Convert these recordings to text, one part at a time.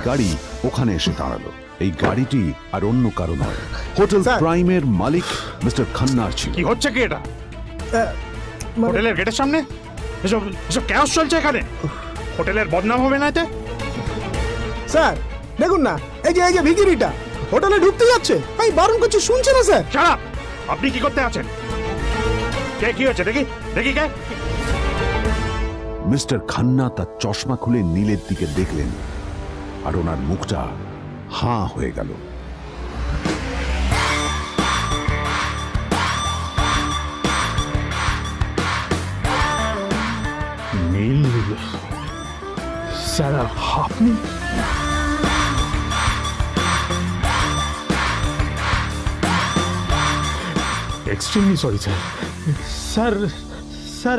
গাড়ি ওখানে এসে দাঁড়ালো। এই গাড়িটি আর অন্য কারো নয়, হোটেল প্রাইমের মালিক মিস্টার খান্নার ছিল। কি হচ্ছে কি এটা? হোটেলের গেটের সামনে এসব এসব ক্যাওস চলছে এখানে। হোটেলের বদনাম হবে না এতে? স্যার দেখুন না, এই যে ভিখিরিটা হোটেলে ঢুকতে যাচ্ছে, আমি বারণ করছি শুনছে না স্যার। Shut up! আপনি কি করতে আছেন? কে কি হচ্ছে দেখি দেখি কে? মিস্টার খান্না তার চশমা খুলে নীলের দিকে দেখলেন, আর ওনার মুখটা হাঁ হয়ে গেল। নীল স্যার, আপনি? Extremely sorry sir. Sir sir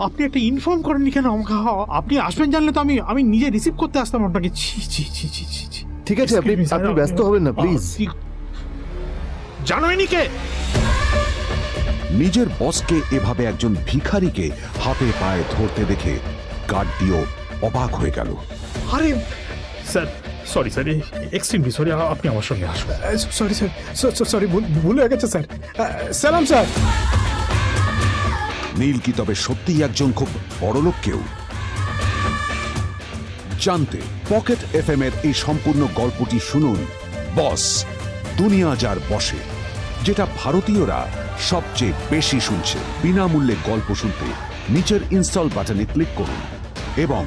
আপনি একটা ইনফর্ম করেননি কেন আমাকে? আপনি আসবেন জানলে তো আমি নিজে রিসিভ করতে আসতাম আপনাকে। ছি ছি ছি ছি ছি ছি। ঠিক আছে, আপনি ব্যস্ত হবেন না প্লিজ। জানোইনি কে? নিজের বসকে এভাবে একজন ভিখারিকে হাতে পায়ে ধরতে দেখে গার্ডটিও অবাক হয়ে গেল। আরে sir, sorry sir, extremely sorry. আপনি আমার সঙ্গে আসুন। সরি স্যার, সরি, ভুল হয়ে গেছে স্যার। সালাম স্যার। নীল কি তবে সত্যিই একজন খুব বড়লোক কেউ? জানতে পকেট এফএম এর এই সম্পূর্ণ গল্পটি শুনুন, বস দুনিয়া যার বসে, যেটা ভারতীয়রা সবচেয়ে বেশি শুনছে। বিনামূল্যে গল্প শুনতে নিচের ইনস্টল বাটনে ক্লিক করুন এবং